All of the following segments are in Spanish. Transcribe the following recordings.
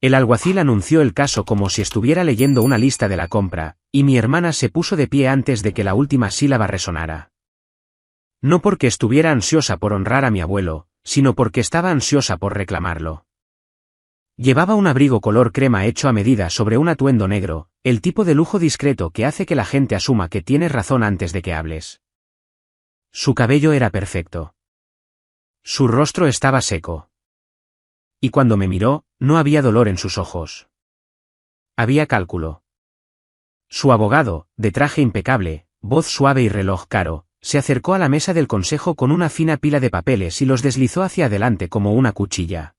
El alguacil anunció el caso como si estuviera leyendo una lista de la compra, y mi hermana se puso de pie antes de que la última sílaba resonara. No porque estuviera ansiosa por honrar a mi abuelo, sino porque estaba ansiosa por reclamarlo. Llevaba un abrigo color crema hecho a medida sobre un atuendo negro, el tipo de lujo discreto que hace que la gente asuma que tienes razón antes de que hables. Su cabello era perfecto. Su rostro estaba seco. Y cuando me miró, no había dolor en sus ojos. Había cálculo. Su abogado, de traje impecable, voz suave y reloj caro, se acercó a la mesa del consejo con una fina pila de papeles y los deslizó hacia adelante como una cuchilla.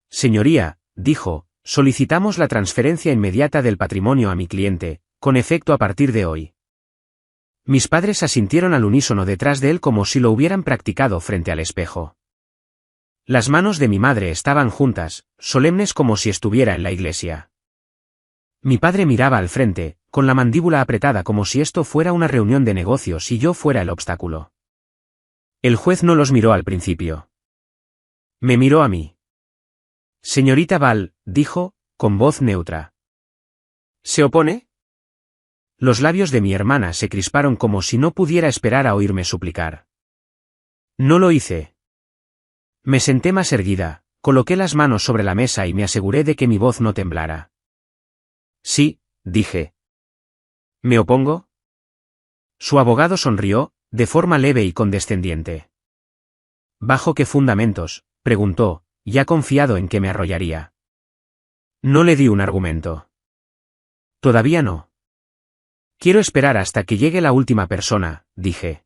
Señoría, dijo, solicitamos la transferencia inmediata del patrimonio a mi cliente, con efecto a partir de hoy. Mis padres asintieron al unísono detrás de él como si lo hubieran practicado frente al espejo. Las manos de mi madre estaban juntas, solemnes como si estuviera en la iglesia. Mi padre miraba al frente, con la mandíbula apretada como si esto fuera una reunión de negocios y yo fuera el obstáculo. El juez no los miró al principio. Me miró a mí. Señorita Val, dijo, con voz neutra. ¿Se opone? Los labios de mi hermana se crisparon como si no pudiera esperar a oírme suplicar. No lo hice. Me senté más erguida, coloqué las manos sobre la mesa y me aseguré de que mi voz no temblara. Sí, dije. ¿Me opongo? Su abogado sonrió, de forma leve y condescendiente. ¿Bajo qué fundamentos?, preguntó, ya confiado en que me arrollaría. No le di un argumento. Todavía no. Quiero esperar hasta que llegue la última persona, dije.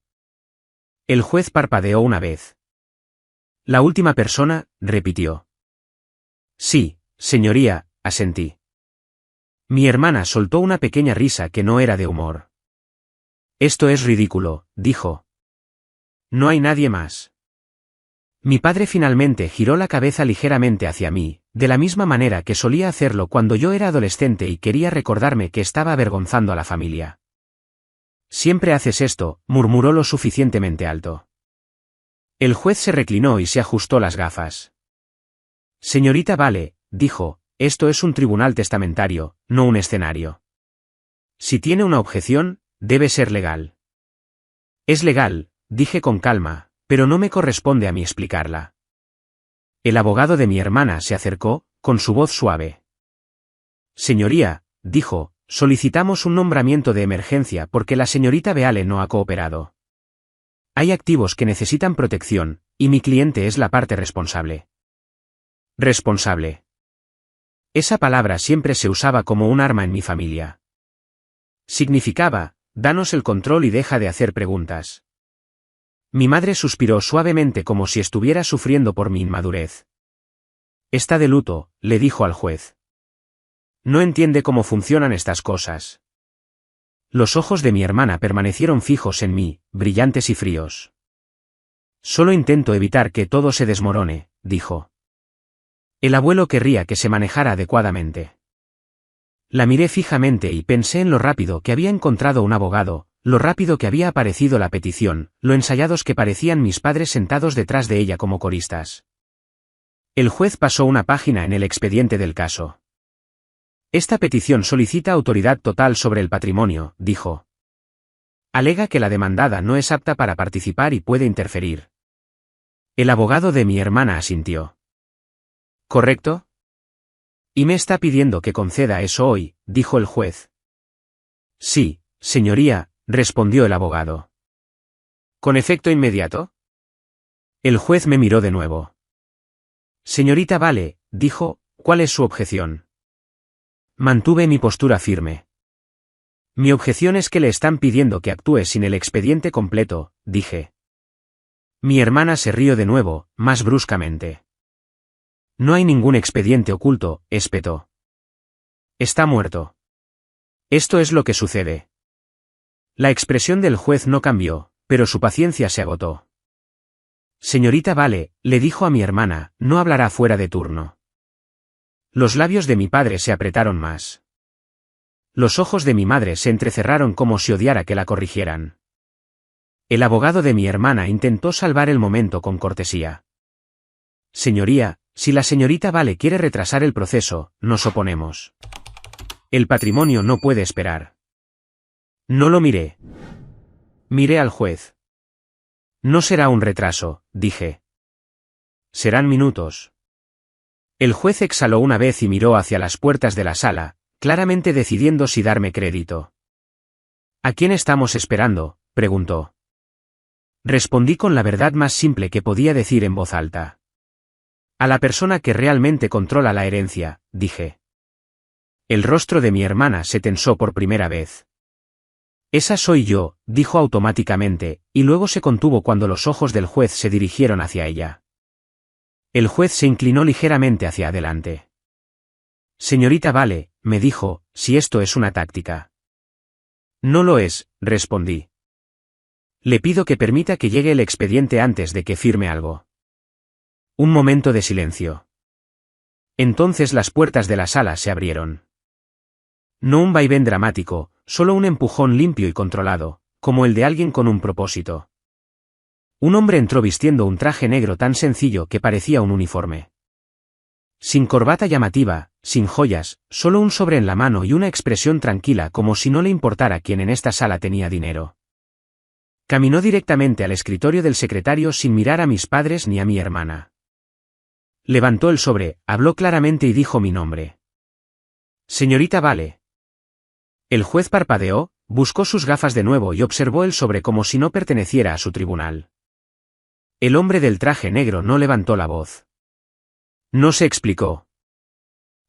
El juez parpadeó una vez. La última persona, repitió. Sí, señoría, asentí. Mi hermana soltó una pequeña risa que no era de humor. Esto es ridículo, dijo. No hay nadie más. Mi padre finalmente giró la cabeza ligeramente hacia mí, de la misma manera que solía hacerlo cuando yo era adolescente y quería recordarme que estaba avergonzando a la familia. Siempre haces esto, murmuró lo suficientemente alto. El juez se reclinó y se ajustó las gafas. Señorita Vale, dijo, esto es un tribunal testamentario, no un escenario. Si tiene una objeción, debe ser legal. Es legal, dije con calma, pero no me corresponde a mí explicarla. El abogado de mi hermana se acercó, con su voz suave. Señoría, dijo, solicitamos un nombramiento de emergencia porque la señorita Beale no ha cooperado. Hay activos que necesitan protección, y mi cliente es la parte responsable. Responsable. Esa palabra siempre se usaba como un arma en mi familia. Significaba, danos el control y deja de hacer preguntas. Mi madre suspiró suavemente como si estuviera sufriendo por mi inmadurez. Está de luto, le dijo al juez. No entiende cómo funcionan estas cosas. Los ojos de mi hermana permanecieron fijos en mí, brillantes y fríos. Solo intento evitar que todo se desmorone, dijo. El abuelo querría que se manejara adecuadamente. La miré fijamente y pensé en lo rápido que había encontrado un abogado, lo rápido que había aparecido la petición, lo ensayados que parecían mis padres sentados detrás de ella como coristas. El juez pasó una página en el expediente del caso. Esta petición solicita autoridad total sobre el patrimonio, dijo. Alega que la demandada no es apta para participar y puede interferir. El abogado de mi hermana asintió. ¿Correcto? Y me está pidiendo que conceda eso hoy, dijo el juez. Sí, señoría, respondió el abogado. ¿Con efecto inmediato? El juez me miró de nuevo. Señorita Vale, dijo, ¿cuál es su objeción? Mantuve mi postura firme. Mi objeción es que le están pidiendo que actúe sin el expediente completo, dije. Mi hermana se rió de nuevo, más bruscamente. No hay ningún expediente oculto, espetó. Está muerto. Esto es lo que sucede. La expresión del juez no cambió, pero su paciencia se agotó. Señorita Vale, le dijo a mi hermana, no hablará fuera de turno. Los labios de mi padre se apretaron más. Los ojos de mi madre se entrecerraron como si odiara que la corrigieran. El abogado de mi hermana intentó salvar el momento con cortesía. Señoría, Si la señorita Vale quiere retrasar el proceso, nos oponemos. El patrimonio no puede esperar. No lo miré. Miré al juez. No será un retraso, dije. Serán minutos. El juez exhaló una vez y miró hacia las puertas de la sala, claramente decidiendo si darme crédito. ¿A quién estamos esperando?, preguntó. Respondí con la verdad más simple que podía decir en voz alta. A la persona que realmente controla la herencia, dije. El rostro de mi hermana se tensó por primera vez. Esa soy yo, dijo automáticamente, y luego se contuvo cuando los ojos del juez se dirigieron hacia ella. El juez se inclinó ligeramente hacia adelante. Señorita Vale, me dijo, si esto es una táctica. No lo es, respondí. Le pido que permita que llegue el expediente antes de que firme algo. Un momento de silencio. Entonces las puertas de la sala se abrieron. No un vaivén dramático, solo un empujón limpio y controlado, como el de alguien con un propósito. Un hombre entró vistiendo un traje negro tan sencillo que parecía un uniforme. Sin corbata llamativa, sin joyas, solo un sobre en la mano y una expresión tranquila como si no le importara quién en esta sala tenía dinero. Caminó directamente al escritorio del secretario sin mirar a mis padres ni a mi hermana. Levantó el sobre, habló claramente y dijo mi nombre. Señorita Vale. El juez parpadeó, buscó sus gafas de nuevo y observó el sobre como si no perteneciera a su tribunal. El hombre del traje negro no levantó la voz. No se explicó.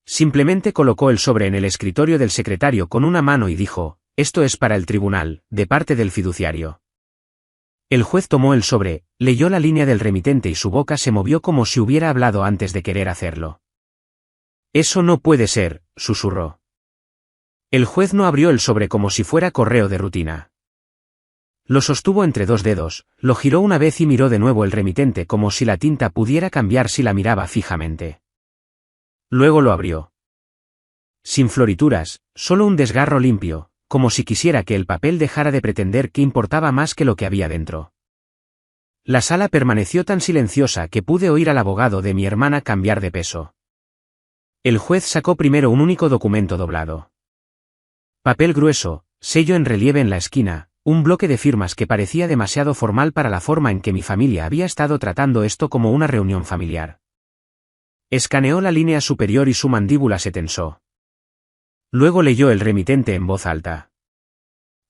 Simplemente colocó el sobre en el escritorio del secretario con una mano y dijo, esto es para el tribunal, de parte del fiduciario. El juez tomó el sobre, leyó la línea del remitente y su boca se movió como si hubiera hablado antes de querer hacerlo. Eso no puede ser, susurró. El juez no abrió el sobre como si fuera correo de rutina. Lo sostuvo entre dos dedos, lo giró una vez y miró de nuevo el remitente como si la tinta pudiera cambiar si la miraba fijamente. Luego lo abrió. Sin florituras, solo un desgarro limpio, como si quisiera que el papel dejara de pretender que importaba más que lo que había dentro. La sala permaneció tan silenciosa que pude oír al abogado de mi hermana cambiar de peso. El juez sacó primero un único documento doblado. Papel grueso, sello en relieve en la esquina, un bloque de firmas que parecía demasiado formal para la forma en que mi familia había estado tratando esto como una reunión familiar. Escaneó la línea superior y su mandíbula se tensó. Luego leyó el remitente en voz alta.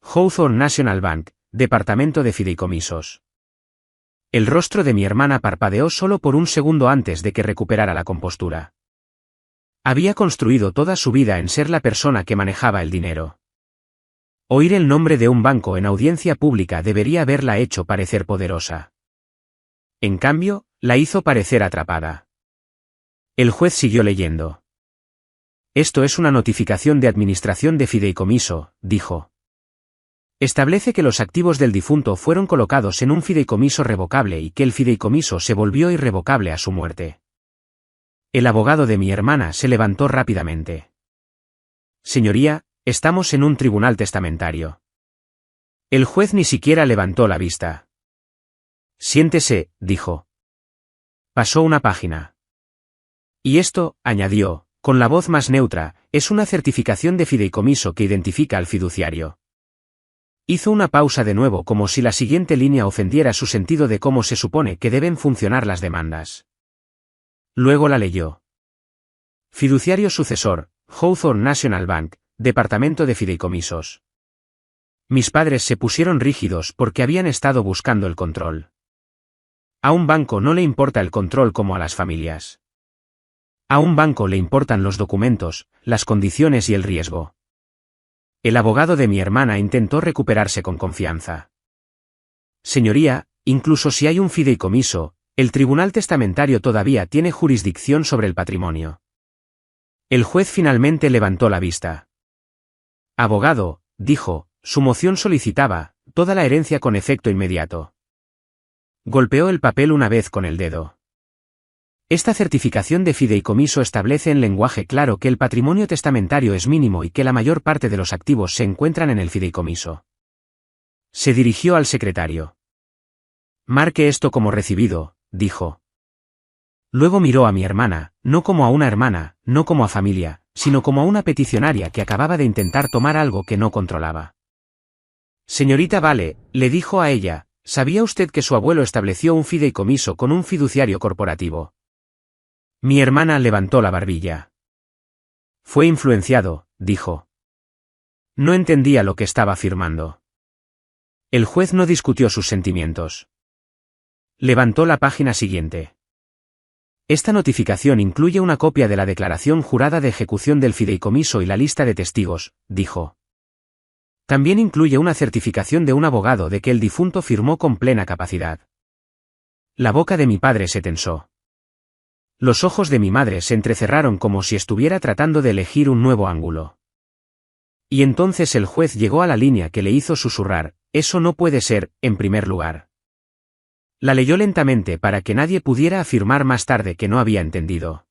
Hawthorne National Bank, Departamento de Fideicomisos. El rostro de mi hermana parpadeó solo por un segundo antes de que recuperara la compostura. Había construido toda su vida en ser la persona que manejaba el dinero. Oír el nombre de un banco en audiencia pública debería haberla hecho parecer poderosa. En cambio, la hizo parecer atrapada. El juez siguió leyendo. Esto es una notificación de administración de fideicomiso, dijo. Establece que los activos del difunto fueron colocados en un fideicomiso revocable y que el fideicomiso se volvió irrevocable a su muerte. El abogado de mi hermana se levantó rápidamente. Señoría, estamos en un tribunal testamentario. El juez ni siquiera levantó la vista. Siéntese, dijo. Pasó una página. Y esto, añadió, con la voz más neutra, es una certificación de fideicomiso que identifica al fiduciario. Hizo una pausa de nuevo como si la siguiente línea ofendiera su sentido de cómo se supone que deben funcionar las demandas. Luego la leyó. Fiduciario sucesor, Hawthorne National Bank, Departamento de Fideicomisos. Mis padres se pusieron rígidos porque habían estado buscando el control. A un banco no le importa el control como a las familias. A un banco le importan los documentos, las condiciones y el riesgo. El abogado de mi hermana intentó recuperarse con confianza. Señoría, incluso si hay un fideicomiso, el tribunal testamentario todavía tiene jurisdicción sobre el patrimonio. El juez finalmente levantó la vista. Abogado, dijo, su moción solicitaba toda la herencia con efecto inmediato. Golpeó el papel una vez con el dedo. Esta certificación de fideicomiso establece en lenguaje claro que el patrimonio testamentario es mínimo y que la mayor parte de los activos se encuentran en el fideicomiso. Se dirigió al secretario. Marque esto como recibido, dijo. Luego miró a mi hermana, no como a una hermana, no como a familia, sino como a una peticionaria que acababa de intentar tomar algo que no controlaba. Señorita Vale, le dijo a ella, ¿sabía usted que su abuelo estableció un fideicomiso con un fiduciario corporativo? Mi hermana levantó la barbilla. Fue influenciado, dijo. No entendía lo que estaba afirmando. El juez no discutió sus sentimientos. Levantó la página siguiente. Esta notificación incluye una copia de la declaración jurada de ejecución del fideicomiso y la lista de testigos, dijo. También incluye una certificación de un abogado de que el difunto firmó con plena capacidad. La boca de mi padre se tensó. Los ojos de mi madre se entrecerraron como si estuviera tratando de elegir un nuevo ángulo. Y entonces el juez llegó a la línea que le hizo susurrar, eso no puede ser, en primer lugar. La leyó lentamente para que nadie pudiera afirmar más tarde que no había entendido.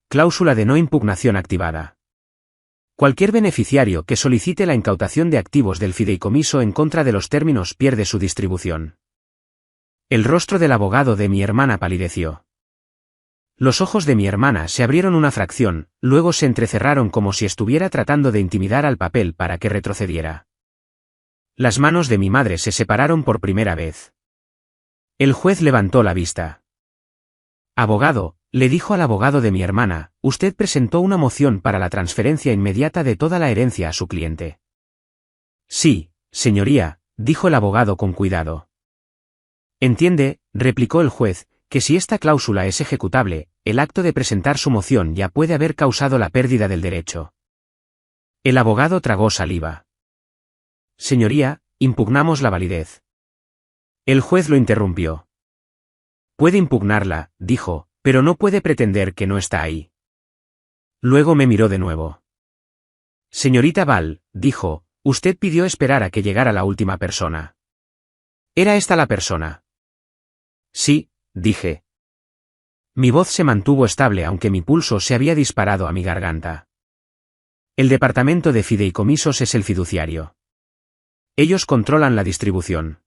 Cláusula de no impugnación activada. Cualquier beneficiario que solicite la incautación de activos del fideicomiso en contra de los términos pierde su distribución. El rostro del abogado de mi hermana palideció. Los ojos de mi hermana se abrieron una fracción, luego se entrecerraron como si estuviera tratando de intimidar al papel para que retrocediera. Las manos de mi madre se separaron por primera vez. El juez levantó la vista. Abogado, le dijo al abogado de mi hermana, usted presentó una moción para la transferencia inmediata de toda la herencia a su cliente. Sí, señoría, dijo el abogado con cuidado. Entiende, replicó el juez, que si esta cláusula es ejecutable, el acto de presentar su moción ya puede haber causado la pérdida del derecho. El abogado tragó saliva. Señoría, impugnamos la validez. El juez lo interrumpió. Puede impugnarla, dijo, pero no puede pretender que no está ahí. Luego me miró de nuevo. Señorita Val, dijo, usted pidió esperar a que llegara la última persona. ¿Era esta la persona? Sí, dije. Mi voz se mantuvo estable aunque mi pulso se había disparado a mi garganta. El departamento de fideicomisos es el fiduciario. Ellos controlan la distribución.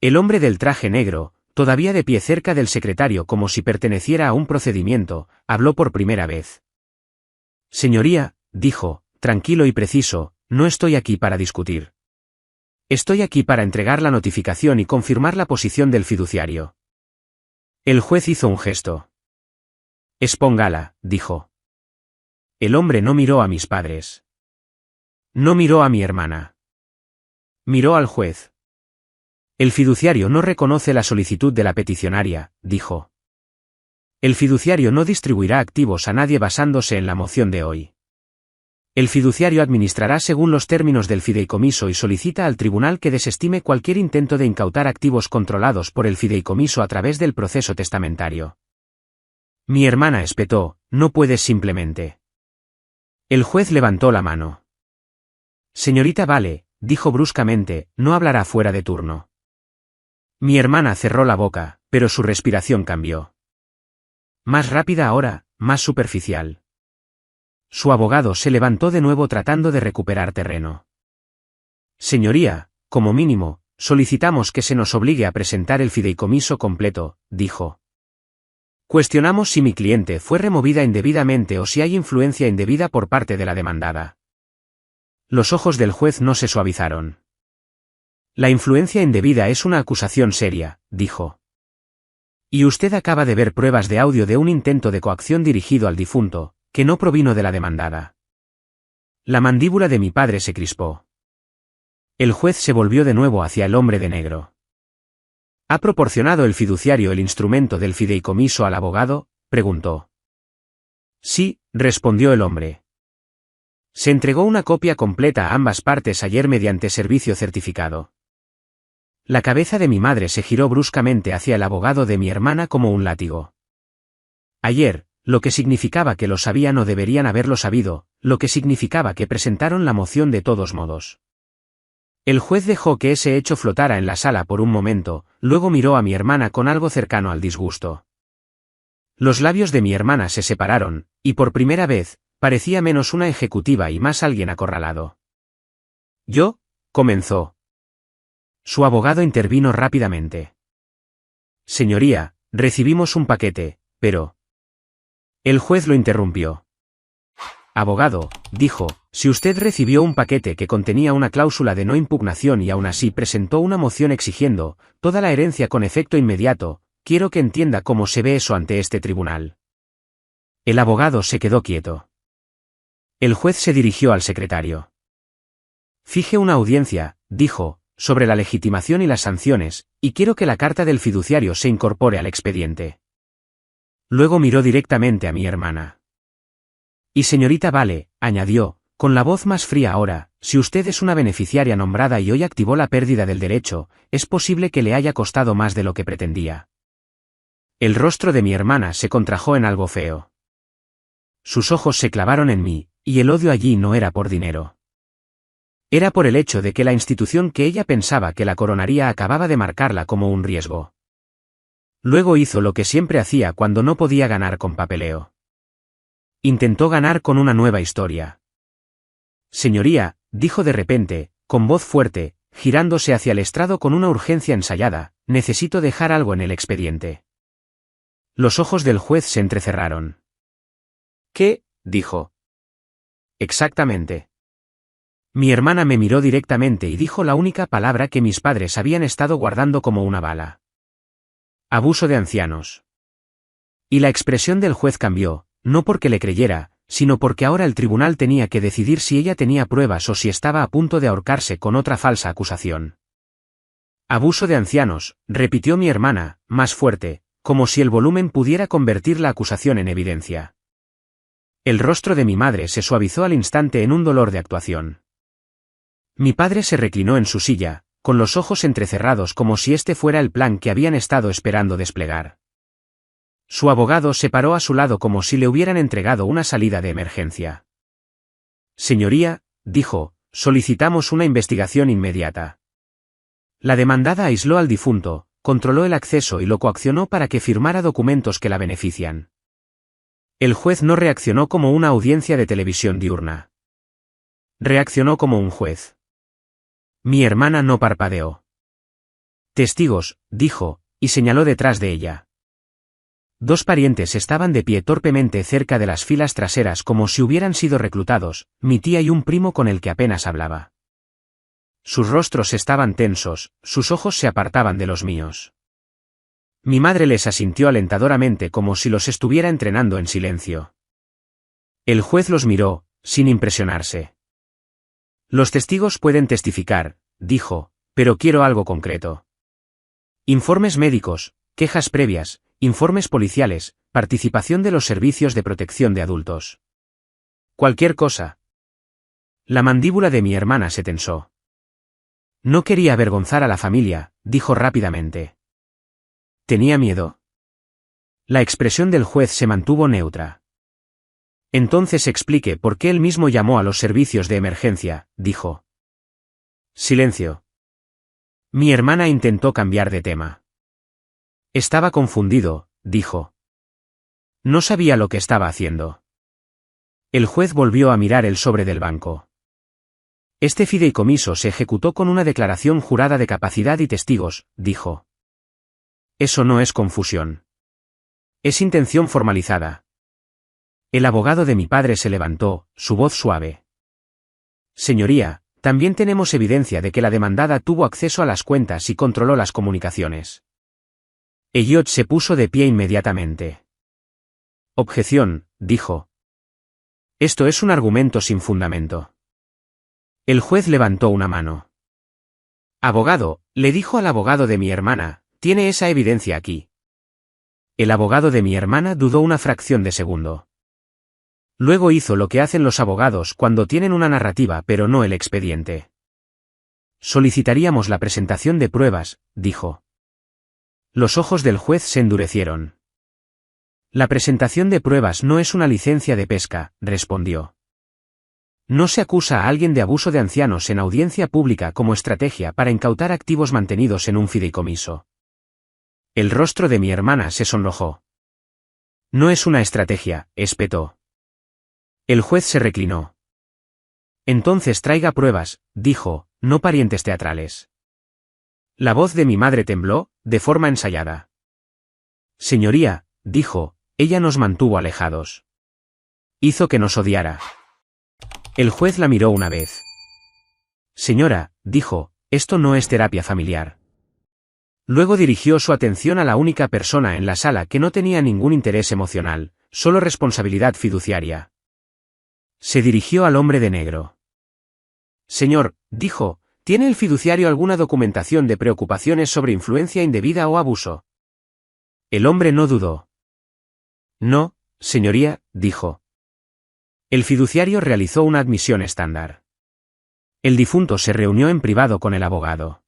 El hombre del traje negro, todavía de pie cerca del secretario como si perteneciera a un procedimiento, habló por primera vez. Señoría, dijo, tranquilo y preciso, no estoy aquí para discutir. Estoy aquí para entregar la notificación y confirmar la posición del fiduciario. El juez hizo un gesto. Expóngala, dijo. El hombre no miró a mis padres. No miró a mi hermana. Miró al juez. El fiduciario no reconoce la solicitud de la peticionaria, dijo. El fiduciario no distribuirá activos a nadie basándose en la moción de hoy. El fiduciario administrará según los términos del fideicomiso y solicita al tribunal que desestime cualquier intento de incautar activos controlados por el fideicomiso a través del proceso testamentario. Mi hermana espetó, no puedes simplemente. El juez levantó la mano. Señorita Vale, dijo bruscamente, no hablará fuera de turno. Mi hermana cerró la boca, pero su respiración cambió. Más rápida ahora, más superficial. Su abogado se levantó de nuevo tratando de recuperar terreno. Señoría, como mínimo, solicitamos que se nos obligue a presentar el fideicomiso completo, dijo. Cuestionamos si mi cliente fue removida indebidamente o si hay influencia indebida por parte de la demandada. Los ojos del juez no se suavizaron. La influencia indebida es una acusación seria, dijo. Y usted acaba de ver pruebas de audio de un intento de coacción dirigido al difunto, que no provino de la demandada. La mandíbula de mi padre se crispó. El juez se volvió de nuevo hacia el hombre de negro. ¿Ha proporcionado el fiduciario el instrumento del fideicomiso al abogado?, preguntó. Sí, respondió el hombre. Se entregó una copia completa a ambas partes ayer mediante servicio certificado. La cabeza de mi madre se giró bruscamente hacia el abogado de mi hermana como un látigo. Ayer, lo que significaba que lo sabían o deberían haberlo sabido, lo que significaba que presentaron la moción de todos modos. El juez dejó que ese hecho flotara en la sala por un momento, luego miró a mi hermana con algo cercano al disgusto. Los labios de mi hermana se separaron, y por primera vez, parecía menos una ejecutiva y más alguien acorralado. «Yo», comenzó. Su abogado intervino rápidamente. «Señoría», Recibimos un paquete, pero... El juez lo interrumpió. Abogado, dijo, si usted recibió un paquete que contenía una cláusula de no impugnación y aún así presentó una moción exigiendo toda la herencia con efecto inmediato, quiero que entienda cómo se ve eso ante este tribunal. El abogado se quedó quieto. El juez se dirigió al secretario. Fije una audiencia, dijo, sobre la legitimación y las sanciones, y quiero que la carta del fiduciario se incorpore al expediente. Luego miró directamente a mi hermana. Y señorita Vale, añadió, con la voz más fría ahora, si usted es una beneficiaria nombrada y hoy activó la pérdida del derecho, es posible que le haya costado más de lo que pretendía. El rostro de mi hermana se contrajo en algo feo. Sus ojos se clavaron en mí, y el odio allí no era por dinero. Era por el hecho de que la institución que ella pensaba que la coronaría acababa de marcarla como un riesgo. Luego hizo lo que siempre hacía cuando no podía ganar con papeleo. Intentó ganar con una nueva historia. Señoría, dijo de repente, con voz fuerte, girándose hacia el estrado con una urgencia ensayada, necesito dejar algo en el expediente. Los ojos del juez se entrecerraron. ¿Qué? Dijo. Exactamente. Mi hermana me miró directamente y dijo la única palabra que mis padres habían estado guardando como una bala. Abuso de ancianos. Y la expresión del juez cambió, no porque le creyera, sino porque ahora el tribunal tenía que decidir si ella tenía pruebas o si estaba a punto de ahorcarse con otra falsa acusación. Abuso de ancianos, repitió mi hermana, más fuerte, como si el volumen pudiera convertir la acusación en evidencia. El rostro de mi madre se suavizó al instante en un dolor de actuación. Mi padre se reclinó en su silla, con los ojos entrecerrados como si este fuera el plan que habían estado esperando desplegar. Su abogado se paró a su lado como si le hubieran entregado una salida de emergencia. Señoría, dijo, solicitamos una investigación inmediata. La demandada aisló al difunto, controló el acceso y lo coaccionó para que firmara documentos que la benefician. El juez no reaccionó como una audiencia de televisión diurna. Reaccionó como un juez. Mi hermana no parpadeó. Testigos, dijo, y señaló detrás de ella. Dos parientes estaban de pie torpemente cerca de las filas traseras como si hubieran sido reclutados, mi tía y un primo con el que apenas hablaba. Sus rostros estaban tensos, sus ojos se apartaban de los míos. Mi madre les asintió alentadoramente como si los estuviera entrenando en silencio. El juez los miró, sin impresionarse. Los testigos pueden testificar, dijo, pero quiero algo concreto. Informes médicos, quejas previas, informes policiales, participación de los servicios de protección de adultos. Cualquier cosa. La mandíbula de mi hermana se tensó. No quería avergonzar a la familia, dijo rápidamente. Tenía miedo. La expresión del juez se mantuvo neutra. Entonces explique por qué él mismo llamó a los servicios de emergencia, dijo. Silencio. Mi hermana intentó cambiar de tema. Estaba confundido, dijo. No sabía lo que estaba haciendo. El juez volvió a mirar el sobre del banco. Este fideicomiso se ejecutó con una declaración jurada de capacidad y testigos, dijo. Eso no es confusión. Es intención formalizada. El abogado de mi padre se levantó, su voz suave. Señoría, también tenemos evidencia de que la demandada tuvo acceso a las cuentas y controló las comunicaciones. Elliot se puso de pie inmediatamente. Objeción, dijo. Esto es un argumento sin fundamento. El juez levantó una mano. Abogado, le dijo al abogado de mi hermana, tiene esa evidencia aquí. El abogado de mi hermana dudó una fracción de segundo. Luego hizo lo que hacen los abogados cuando tienen una narrativa pero no el expediente. Solicitaríamos la presentación de pruebas, dijo. Los ojos del juez se endurecieron. La presentación de pruebas no es una licencia de pesca, respondió. No se acusa a alguien de abuso de ancianos en audiencia pública como estrategia para incautar activos mantenidos en un fideicomiso. El rostro de mi hermana se sonrojó. No es una estrategia, espetó. El juez se reclinó. Entonces traiga pruebas, dijo, no parientes teatrales. La voz de mi madre tembló, de forma ensayada. Señoría, dijo, ella nos mantuvo alejados. Hizo que nos odiara. El juez la miró una vez. Señora, dijo, esto no es terapia familiar. Luego dirigió su atención a la única persona en la sala que no tenía ningún interés emocional, solo responsabilidad fiduciaria. Se dirigió al hombre de negro. Señor, dijo, ¿tiene el fiduciario alguna documentación de preocupaciones sobre influencia indebida o abuso? El hombre no dudó. No, señoría, dijo. El fiduciario realizó una admisión estándar. El difunto se reunió en privado con el abogado.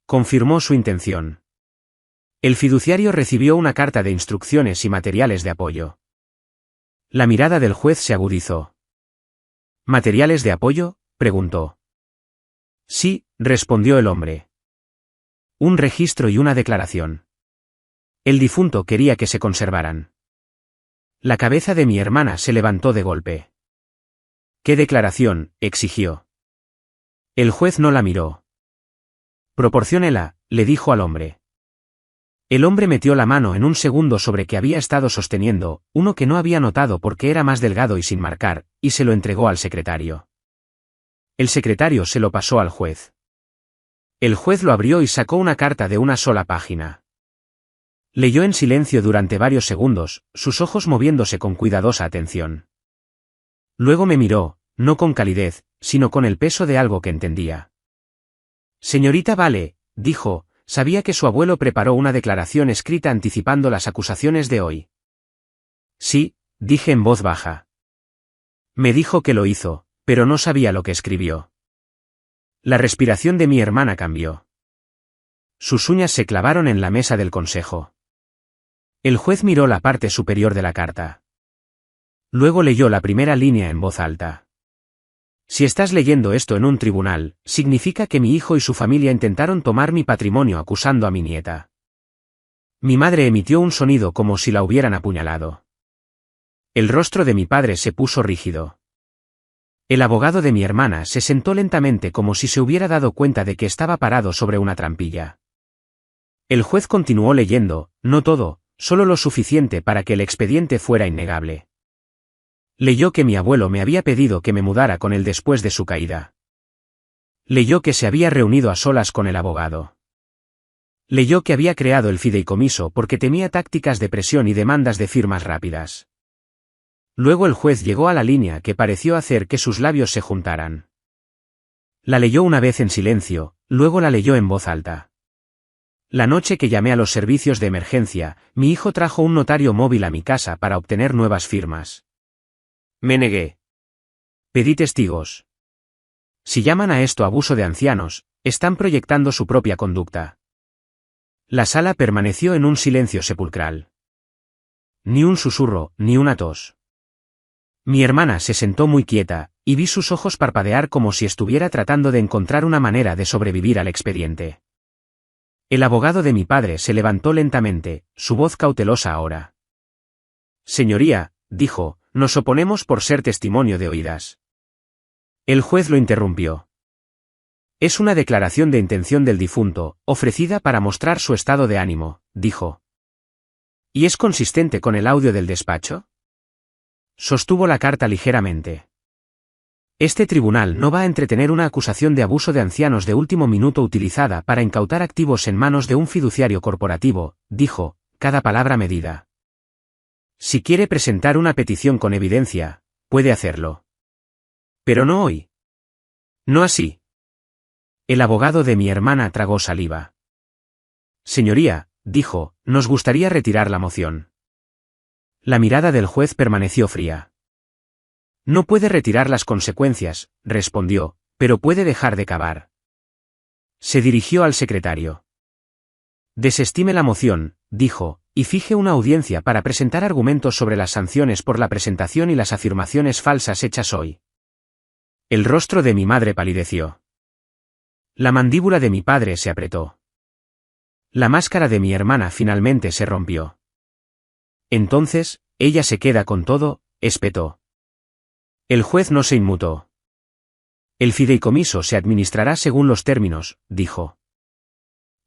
Confirmó su intención. El fiduciario recibió una carta de instrucciones y materiales de apoyo. La mirada del juez se agudizó. ¿Materiales de apoyo?, preguntó. Sí, respondió el hombre. Un registro y una declaración. El difunto quería que se conservaran. La cabeza de mi hermana se levantó de golpe. ¿Qué declaración?, exigió. El juez no la miró. Proporciónela, le dijo al hombre. El hombre metió la mano en un segundo sobre que había estado sosteniendo, uno que no había notado porque era más delgado y sin marcar, y se lo entregó al secretario. El secretario se lo pasó al juez. El juez lo abrió y sacó una carta de una sola página. Leyó en silencio durante varios segundos, sus ojos moviéndose con cuidadosa atención. Luego me miró, no con calidez, sino con el peso de algo que entendía. Señorita Vale, dijo, sabía que su abuelo preparó una declaración escrita anticipando las acusaciones de hoy. Sí, dije en voz baja. Me dijo que lo hizo, pero no sabía lo que escribió. La respiración de mi hermana cambió. Sus uñas se clavaron en la mesa del consejo. El juez miró la parte superior de la carta. Luego leyó la primera línea en voz alta. Si estás leyendo esto en un tribunal, significa que mi hijo y su familia intentaron tomar mi patrimonio acusando a mi nieta. Mi madre emitió un sonido como si la hubieran apuñalado. El rostro de mi padre se puso rígido. El abogado de mi hermana se sentó lentamente como si se hubiera dado cuenta de que estaba parado sobre una trampilla. El juez continuó leyendo, no todo, solo lo suficiente para que el expediente fuera innegable. Leyó que mi abuelo me había pedido que me mudara con él después de su caída. Leyó que se había reunido a solas con el abogado. Leyó que había creado el fideicomiso porque temía tácticas de presión y demandas de firmas rápidas. Luego el juez llegó a la línea que pareció hacer que sus labios se juntaran. La leyó una vez en silencio, luego la leyó en voz alta. La noche que llamé a los servicios de emergencia, mi hijo trajo un notario móvil a mi casa para obtener nuevas firmas. Me negué. Pedí testigos. Si llaman a esto abuso de ancianos, están proyectando su propia conducta. La sala permaneció en un silencio sepulcral. Ni un susurro, ni una tos. Mi hermana se sentó muy quieta, y vi sus ojos parpadear como si estuviera tratando de encontrar una manera de sobrevivir al expediente. El abogado de mi padre se levantó lentamente, su voz cautelosa ahora. Señoría, dijo, nos oponemos por ser testimonio de oídas. El juez lo interrumpió. Es una declaración de intención del difunto, ofrecida para mostrar su estado de ánimo, dijo. ¿Y es consistente con el audio del despacho? Sostuvo la carta ligeramente. Este tribunal no va a entretener una acusación de abuso de ancianos de último minuto utilizada para incautar activos en manos de un fiduciario corporativo, dijo, cada palabra medida. Si quiere presentar una petición con evidencia, puede hacerlo. Pero no hoy. No así. El abogado de mi hermana tragó saliva. Señoría, dijo, nos gustaría retirar la moción. La mirada del juez permaneció fría. No puede retirar las consecuencias, respondió, pero puede dejar de cavar. Se dirigió al secretario. Desestime la moción, dijo, y fije una audiencia para presentar argumentos sobre las sanciones por la presentación y las afirmaciones falsas hechas hoy. El rostro de mi madre palideció. La mandíbula de mi padre se apretó. La máscara de mi hermana finalmente se rompió. Entonces, ella se queda con todo, espetó. El juez no se inmutó. El fideicomiso se administrará según los términos, dijo.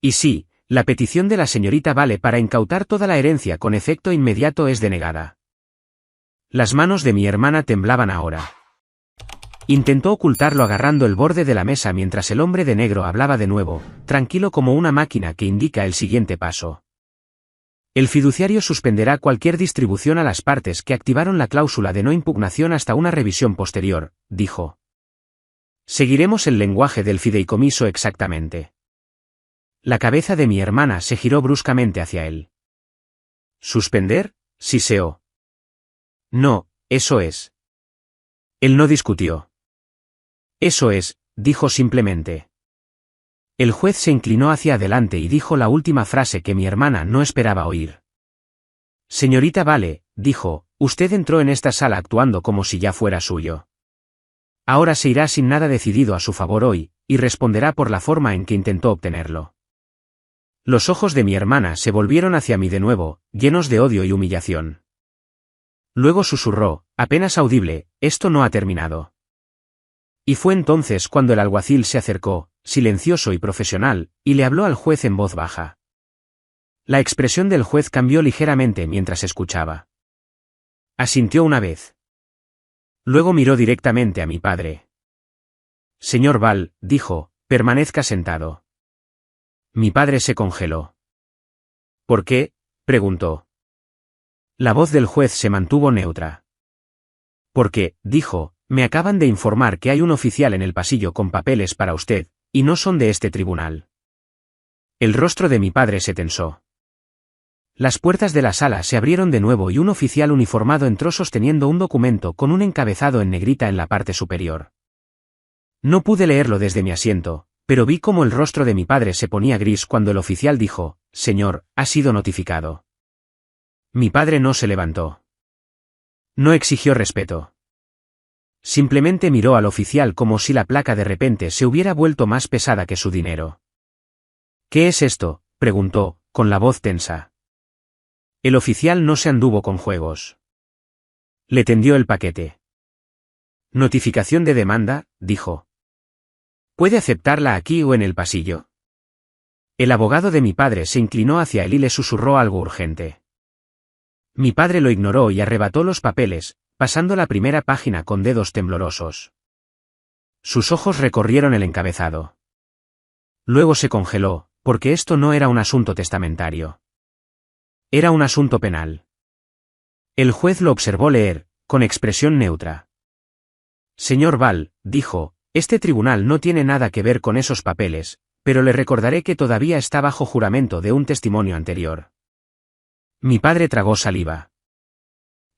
Y sí, La petición de la señorita Vale para incautar toda la herencia con efecto inmediato es denegada. Las manos de mi hermana temblaban ahora. Intentó ocultarlo agarrando el borde de la mesa mientras el hombre de negro hablaba de nuevo, tranquilo como una máquina que indica el siguiente paso. El fiduciario suspenderá cualquier distribución a las partes que activaron la cláusula de no impugnación hasta una revisión posterior, dijo. Seguiremos el lenguaje del fideicomiso exactamente. La cabeza de mi hermana se giró bruscamente hacia él. ¿Suspender? Siseó. No, eso es. Él no discutió. Eso es, dijo simplemente. El juez se inclinó hacia adelante y dijo la última frase que mi hermana no esperaba oír. Señorita Vale, dijo, usted entró en esta sala actuando como si ya fuera suyo. Ahora se irá sin nada decidido a su favor hoy, y responderá por la forma en que intentó obtenerlo. Los ojos de mi hermana se volvieron hacia mí de nuevo, llenos de odio y humillación. Luego susurró, apenas audible, esto no ha terminado. Y fue entonces cuando el alguacil se acercó, silencioso y profesional, y le habló al juez en voz baja. La expresión del juez cambió ligeramente mientras escuchaba. Asintió una vez. Luego miró directamente a mi padre. Señor Val, dijo, permanezca sentado. Mi padre se congeló. ¿Por qué? Preguntó. La voz del juez se mantuvo neutra. Porque, dijo, me acaban de informar que hay un oficial en el pasillo con papeles para usted, y no son de este tribunal. El rostro de mi padre se tensó. Las puertas de la sala se abrieron de nuevo y un oficial uniformado entró sosteniendo un documento con un encabezado en negrita en la parte superior. No pude leerlo desde mi asiento, pero vi cómo el rostro de mi padre se ponía gris cuando el oficial dijo, «Señor, ha sido notificado». Mi padre no se levantó. No exigió respeto. Simplemente miró al oficial como si la placa de repente se hubiera vuelto más pesada que su dinero. «¿Qué es esto?», preguntó, con la voz tensa. El oficial no se anduvo con juegos. Le tendió el paquete. «Notificación de demanda», dijo. «¿Puede aceptarla aquí o en el pasillo?». El abogado de mi padre se inclinó hacia él y le susurró algo urgente. Mi padre lo ignoró y arrebató los papeles, pasando la primera página con dedos temblorosos. Sus ojos recorrieron el encabezado. Luego se congeló, porque esto no era un asunto testamentario. Era un asunto penal. El juez lo observó leer, con expresión neutra. Señor Val, dijo, este tribunal no tiene nada que ver con esos papeles, pero le recordaré que todavía está bajo juramento de un testimonio anterior. Mi padre tragó saliva.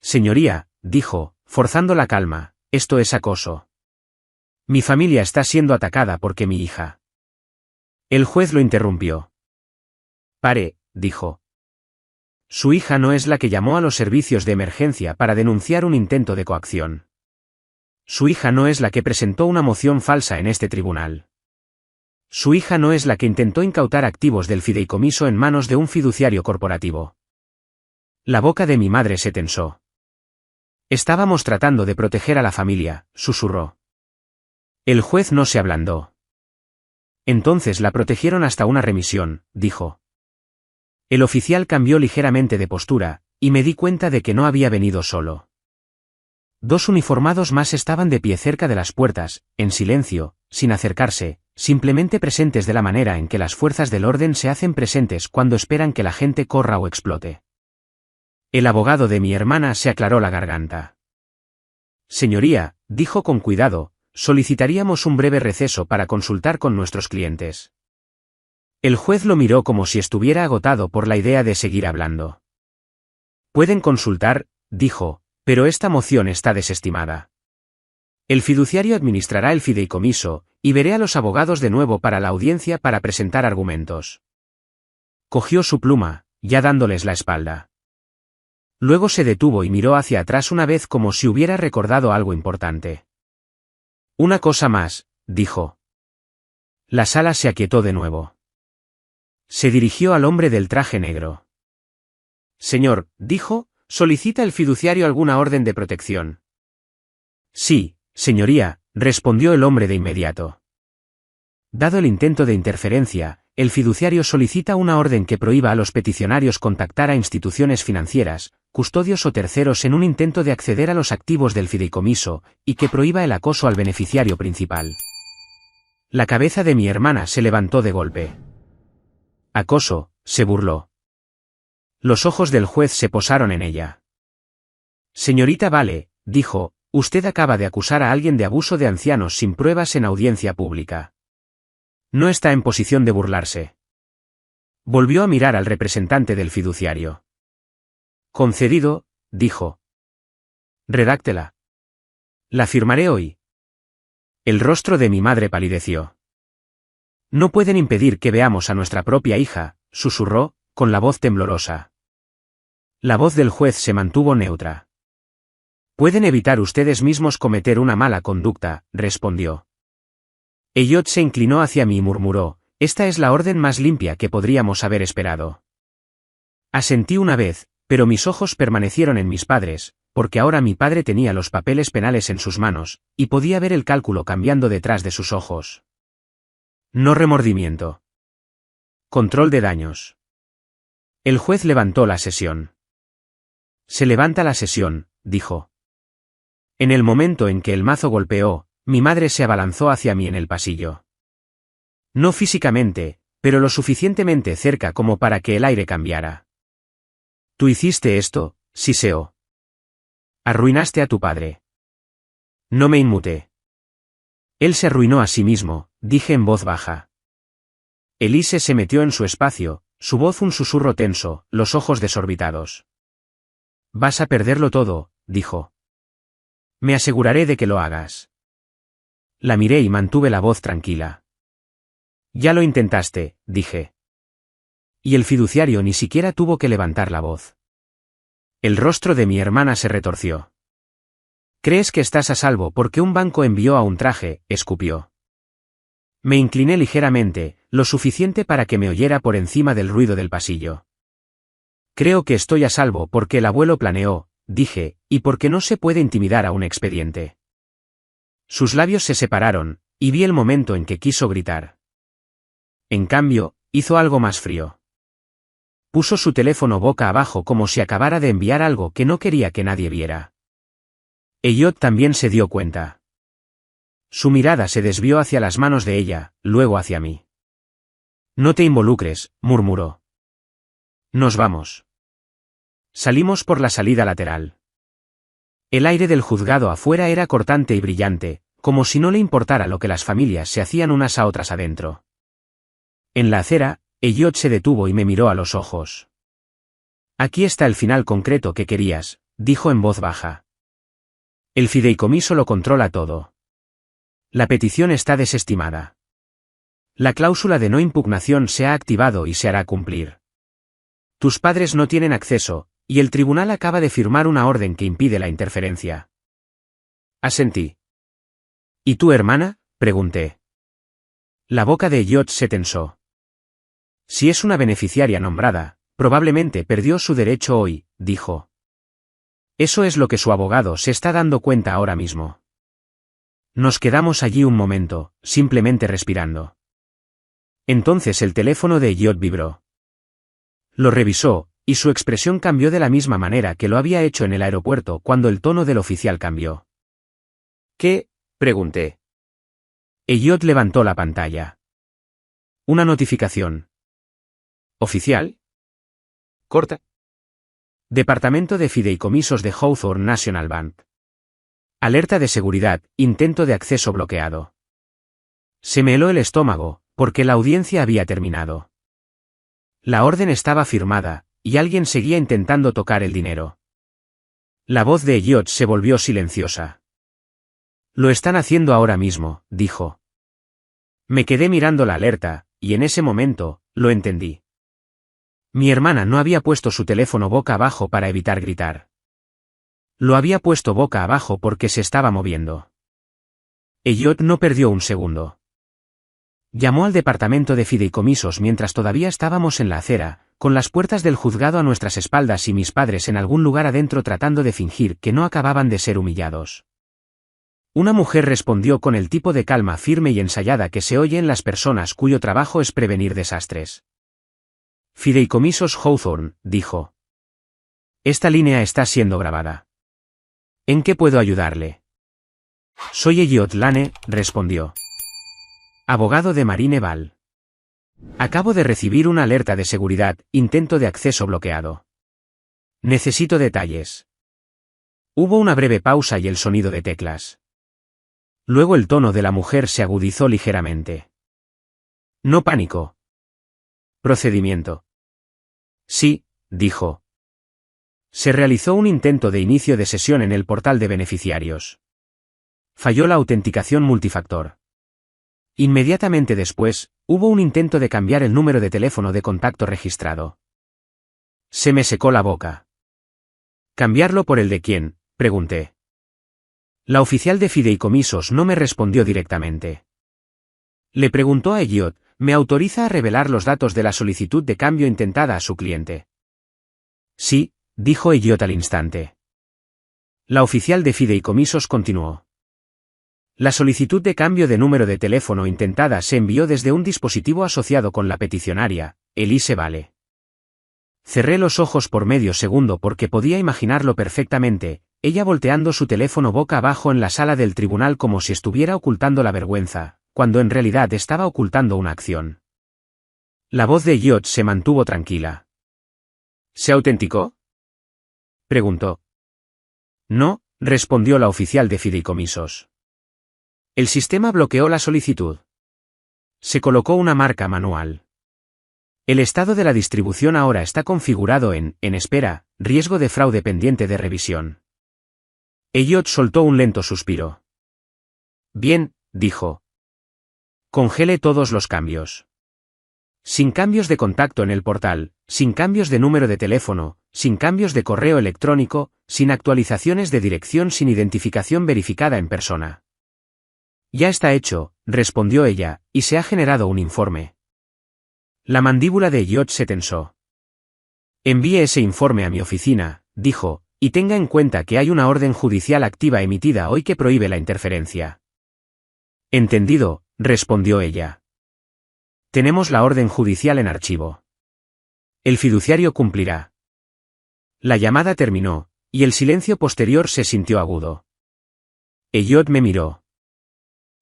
Señoría, dijo, forzando la calma, esto es acoso. Mi familia está siendo atacada porque mi hija. El juez lo interrumpió. Pare, dijo. Su hija no es la que llamó a los servicios de emergencia para denunciar un intento de coacción. Su hija no es la que presentó una moción falsa en este tribunal. Su hija no es la que intentó incautar activos del fideicomiso en manos de un fiduciario corporativo. La boca de mi madre se tensó. Estábamos tratando de proteger a la familia, susurró. El juez no se ablandó. Entonces la protegieron hasta una remisión, dijo. El oficial cambió ligeramente de postura, y me di cuenta de que no había venido solo. Dos uniformados más estaban de pie cerca de las puertas, en silencio, sin acercarse, simplemente presentes de la manera en que las fuerzas del orden se hacen presentes cuando esperan que la gente corra o explote. El abogado de mi hermana se aclaró la garganta. Señoría, dijo con cuidado, solicitaríamos un breve receso para consultar con nuestros clientes. El juez lo miró como si estuviera agotado por la idea de seguir hablando. Pueden consultar, dijo, pero esta moción está desestimada. El fiduciario administrará el fideicomiso, y veré a los abogados de nuevo para la audiencia para presentar argumentos. Cogió su pluma, ya dándoles la espalda. Luego se detuvo y miró hacia atrás una vez como si hubiera recordado algo importante. Una cosa más, dijo. La sala se aquietó de nuevo. Se dirigió al hombre del traje negro. Señor, dijo, ¿solicita el fiduciario alguna orden de protección? Sí, señoría, respondió el hombre de inmediato. Dado el intento de interferencia, el fiduciario solicita una orden que prohíba a los peticionarios contactar a instituciones financieras, custodios o terceros en un intento de acceder a los activos del fideicomiso, y que prohíba el acoso al beneficiario principal. La cabeza de mi hermana se levantó de golpe. «Acoso», se burló. Los ojos del juez se posaron en ella. «Señorita Vale», dijo, «usted acaba de acusar a alguien de abuso de ancianos sin pruebas en audiencia pública. No está en posición de burlarse». Volvió a mirar al representante del fiduciario. «Concedido», dijo. «Redáctela. La firmaré hoy». El rostro de mi madre palideció. «No pueden impedir que veamos a nuestra propia hija», susurró, con la voz temblorosa. La voz del juez se mantuvo neutra. «Pueden evitar ustedes mismos cometer una mala conducta», respondió. Elliot se inclinó hacia mí y murmuró, «Esta es la orden más limpia que podríamos haber esperado». Asentí una vez, pero mis ojos permanecieron en mis padres, porque ahora mi padre tenía los papeles penales en sus manos, y podía ver el cálculo cambiando detrás de sus ojos. No remordimiento. Control de daños. El juez levantó la sesión. «Se levanta la sesión», dijo. En el momento en que el mazo golpeó, mi madre se abalanzó hacia mí en el pasillo. No físicamente, pero lo suficientemente cerca como para que el aire cambiara. «Tú hiciste esto», siseó. «Arruinaste a tu padre». No me inmuté. «Él se arruinó a sí mismo», dije en voz baja. Elise se metió en su espacio, su voz un susurro tenso, los ojos desorbitados. «Vas a perderlo todo», dijo. «Me aseguraré de que lo hagas». La miré y mantuve la voz tranquila. «Ya lo intentaste», dije. Y el fiduciario ni siquiera tuvo que levantar la voz. El rostro de mi hermana se retorció. «¿Crees que estás a salvo porque un banco envió a un traje?», escupió. Me incliné ligeramente, lo suficiente para que me oyera por encima del ruido del pasillo. «Creo que estoy a salvo porque el abuelo planeó», dije, «y porque no se puede intimidar a un expediente». Sus labios se separaron, y vi el momento en que quiso gritar. En cambio, hizo algo más frío. Puso su teléfono boca abajo como si acabara de enviar algo que no quería que nadie viera. Elliot también se dio cuenta. Su mirada se desvió hacia las manos de ella, luego hacia mí. «No te involucres», murmuró. «Nos vamos». Salimos por la salida lateral. El aire del juzgado afuera era cortante y brillante, como si no le importara lo que las familias se hacían unas a otras adentro. En la acera, Elliot se detuvo y me miró a los ojos. «Aquí está el final concreto que querías», dijo en voz baja. «El fideicomiso lo controla todo. La petición está desestimada. La cláusula de no impugnación se ha activado y se hará cumplir. Tus padres no tienen acceso, y el tribunal acaba de firmar una orden que impide la interferencia». Asentí. «¿Y tu hermana?», pregunté. La boca de Elliot se tensó. «Si es una beneficiaria nombrada, probablemente perdió su derecho hoy», dijo. «Eso es lo que su abogado se está dando cuenta ahora mismo». Nos quedamos allí un momento, simplemente respirando. Entonces el teléfono de Elliot vibró. Lo revisó, y su expresión cambió de la misma manera que lo había hecho en el aeropuerto cuando el tono del oficial cambió. «¿Qué?», pregunté. Elliot levantó la pantalla. «Una notificación». «¿Oficial?». «Corta». «Departamento de Fideicomisos de Hawthorne National Bank. Alerta de seguridad, intento de acceso bloqueado». Se me heló el estómago, porque la audiencia había terminado. La orden estaba firmada, y alguien seguía intentando tocar el dinero. La voz de Elliot se volvió silenciosa. «Lo están haciendo ahora mismo», dijo. Me quedé mirando la alerta, y en ese momento, lo entendí. Mi hermana no había puesto su teléfono boca abajo para evitar gritar. Lo había puesto boca abajo porque se estaba moviendo. Elliot no perdió un segundo. Llamó al departamento de fideicomisos mientras todavía estábamos en la acera, con las puertas del juzgado a nuestras espaldas y mis padres en algún lugar adentro tratando de fingir que no acababan de ser humillados. Una mujer respondió con el tipo de calma firme y ensayada que se oye en las personas cuyo trabajo es prevenir desastres. Fideicomisos Hawthorne, dijo. Esta línea está siendo grabada. ¿En qué puedo ayudarle? Soy Elliot Lane, respondió. Abogado de Marine Val. Acabo de recibir una alerta de seguridad, intento de acceso bloqueado. Necesito detalles. Hubo una breve pausa y el sonido de teclas. Luego el tono de la mujer se agudizó ligeramente. No pánico. Procedimiento. Sí, dijo. Se realizó un intento de inicio de sesión en el portal de beneficiarios. Falló la autenticación multifactor. Inmediatamente después, hubo un intento de cambiar el número de teléfono de contacto registrado. Se me secó la boca. ¿Cambiarlo por el de quién?, pregunté. La oficial de fideicomisos no me respondió directamente. Le preguntó a Elliot, ¿me autoriza a revelar los datos de la solicitud de cambio intentada a su cliente? Sí, dijo Elliot al instante. La oficial de fideicomisos continuó. La solicitud de cambio de número de teléfono intentada se envió desde un dispositivo asociado con la peticionaria, Elise Vale. Cerré los ojos por medio segundo porque podía imaginarlo perfectamente, ella volteando su teléfono boca abajo en la sala del tribunal como si estuviera ocultando la vergüenza, cuando en realidad estaba ocultando una acción. La voz de Elliot se mantuvo tranquila. ¿Se autenticó?, preguntó. No, respondió la oficial de fideicomisos. El sistema bloqueó la solicitud. Se colocó una marca manual. El estado de la distribución ahora está configurado en espera, riesgo de fraude pendiente de revisión. Elliot soltó un lento suspiro. Bien, dijo. Congele todos los cambios. Sin cambios de contacto en el portal, sin cambios de número de teléfono, sin cambios de correo electrónico, sin actualizaciones de dirección, sin identificación verificada en persona. Ya está hecho, respondió ella, y se ha generado un informe. La mandíbula de Elliot se tensó. Envíe ese informe a mi oficina, dijo, y tenga en cuenta que hay una orden judicial activa emitida hoy que prohíbe la interferencia. Entendido, respondió ella. Tenemos la orden judicial en archivo. El fiduciario cumplirá. La llamada terminó, y el silencio posterior se sintió agudo. Elliot me miró.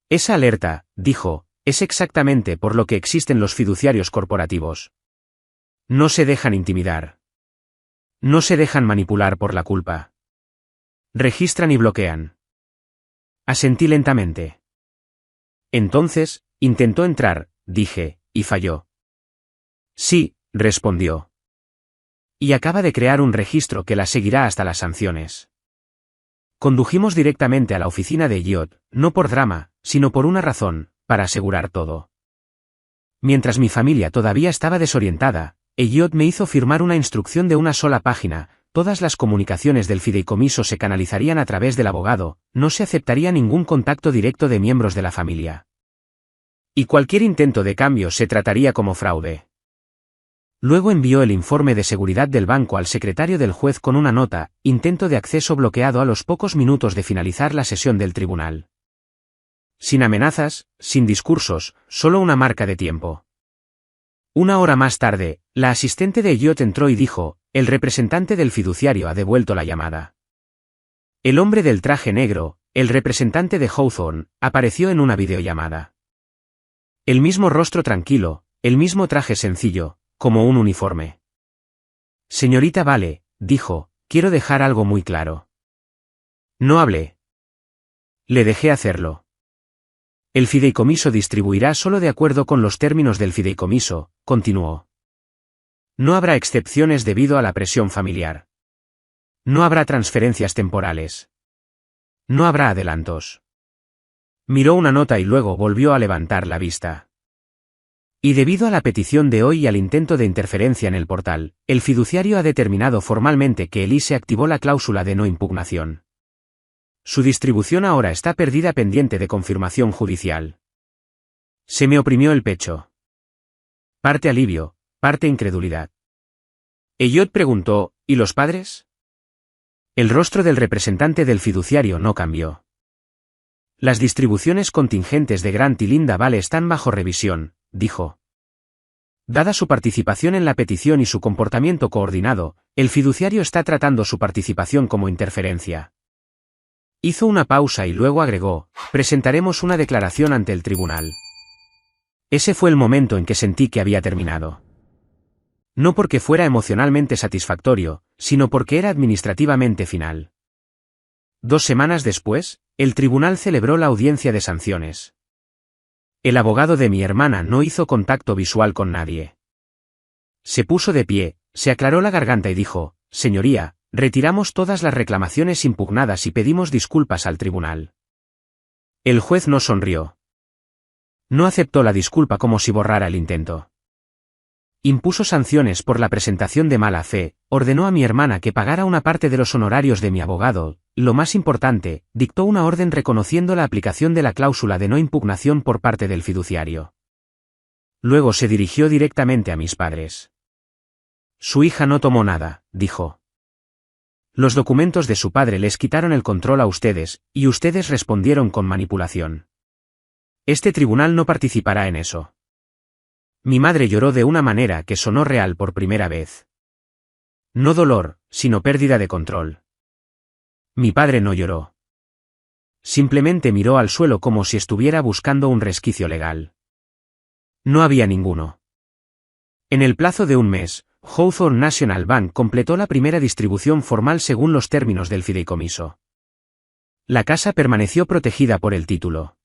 Esa alerta, dijo, es exactamente por lo que existen los fiduciarios corporativos. No se dejan intimidar. No se dejan manipular por la culpa. Registran y bloquean. Asentí lentamente. Entonces, intentó entrar, dije, y falló. Sí, respondió. Y acaba de crear un registro que la seguirá hasta las sanciones. Condujimos directamente a la oficina de Elliot, no por drama, sino por una razón, para asegurar todo. Mientras mi familia todavía estaba desorientada, Elliot me hizo firmar una instrucción de una sola página, todas las comunicaciones del fideicomiso se canalizarían a través del abogado, no se aceptaría ningún contacto directo de miembros de la familia. Y cualquier intento de cambio se trataría como fraude. Luego envió el informe de seguridad del banco al secretario del juez con una nota, intento de acceso bloqueado a los pocos minutos de finalizar la sesión del tribunal. Sin amenazas, sin discursos, solo una marca de tiempo. Una hora más tarde, la asistente de Elliot entró y dijo, el representante del fiduciario ha devuelto la llamada. El hombre del traje negro, el representante de Hawthorne, apareció en una videollamada. El mismo rostro tranquilo, el mismo traje sencillo, como un uniforme. Señorita Vale, dijo, quiero dejar algo muy claro. No hablé. Le dejé hacerlo. El fideicomiso distribuirá solo de acuerdo con los términos del fideicomiso, continuó. No habrá excepciones debido a la presión familiar. No habrá transferencias temporales. No habrá adelantos. Miró una nota y luego volvió a levantar la vista. Y debido a la petición de hoy y al intento de interferencia en el portal, el fiduciario ha determinado formalmente que Elise activó la cláusula de no impugnación. Su distribución ahora está perdida pendiente de confirmación judicial. Se me oprimió el pecho. Parte alivio, parte incredulidad. Elliot preguntó, ¿y los padres? El rostro del representante del fiduciario no cambió. Las distribuciones contingentes de Grant y Linda Vale están bajo revisión, dijo. Dada su participación en la petición y su comportamiento coordinado, el fiduciario está tratando su participación como interferencia. Hizo una pausa y luego agregó, presentaremos una declaración ante el tribunal. Ese fue el momento en que sentí que había terminado. No porque fuera emocionalmente satisfactorio, sino porque era administrativamente final. 2 semanas después, el tribunal celebró la audiencia de sanciones. El abogado de mi hermana no hizo contacto visual con nadie. Se puso de pie, se aclaró la garganta y dijo, señoría, retiramos todas las reclamaciones impugnadas y pedimos disculpas al tribunal. El juez no sonrió. No aceptó la disculpa como si borrara el intento. Impuso sanciones por la presentación de mala fe, ordenó a mi hermana que pagara una parte de los honorarios de mi abogado, y lo más importante, dictó una orden reconociendo la aplicación de la cláusula de no impugnación por parte del fiduciario. Luego se dirigió directamente a mis padres. Su hija no tomó nada, dijo. Los documentos de su padre les quitaron el control a ustedes, y ustedes respondieron con manipulación. Este tribunal no participará en eso. Mi madre lloró de una manera que sonó real por primera vez. No dolor, sino pérdida de control. Mi padre no lloró. Simplemente miró al suelo como si estuviera buscando un resquicio legal. No había ninguno. En el plazo de un mes, Hawthorne National Bank completó la primera distribución formal según los términos del fideicomiso. La casa permaneció protegida por el título.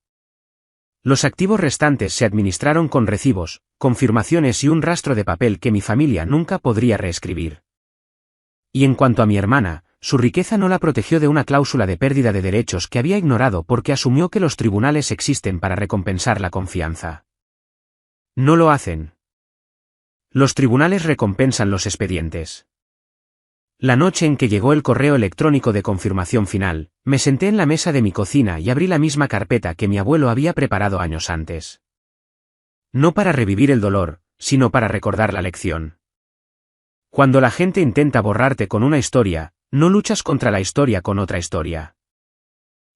Los activos restantes se administraron con recibos, confirmaciones y un rastro de papel que mi familia nunca podría reescribir. Y en cuanto a mi hermana, su riqueza no la protegió de una cláusula de pérdida de derechos que había ignorado porque asumió que los tribunales existen para recompensar la confianza. No lo hacen. Los tribunales recompensan los expedientes. La noche en que llegó el correo electrónico de confirmación final, me senté en la mesa de mi cocina y abrí la misma carpeta que mi abuelo había preparado años antes. No para revivir el dolor, sino para recordar la lección. Cuando la gente intenta borrarte con una historia, no luchas contra la historia con otra historia.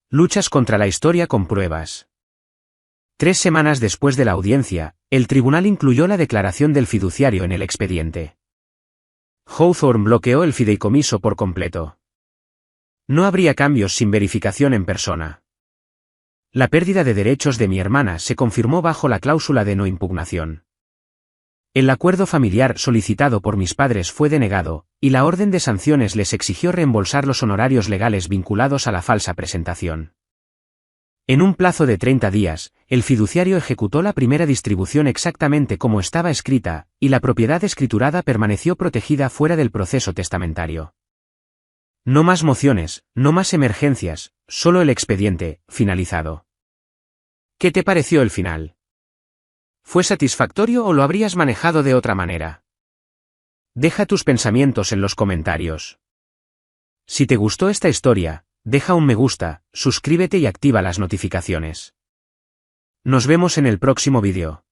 Luchas contra la historia con pruebas. 3 semanas después de la audiencia, el tribunal incluyó la declaración del fiduciario en el expediente. Hawthorne bloqueó el fideicomiso por completo. No habría cambios sin verificación en persona. La pérdida de derechos de mi hermana se confirmó bajo la cláusula de no impugnación. El acuerdo familiar solicitado por mis padres fue denegado, y la orden de sanciones les exigió reembolsar los honorarios legales vinculados a la falsa presentación. En un plazo de 30 días, el fiduciario ejecutó la primera distribución exactamente como estaba escrita, y la propiedad escriturada permaneció protegida fuera del proceso testamentario. No más mociones, no más emergencias, solo el expediente, finalizado. ¿Qué te pareció el final? ¿Fue satisfactorio o lo habrías manejado de otra manera? Deja tus pensamientos en los comentarios. Si te gustó esta historia, deja un me gusta, suscríbete y activa las notificaciones. Nos vemos en el próximo vídeo.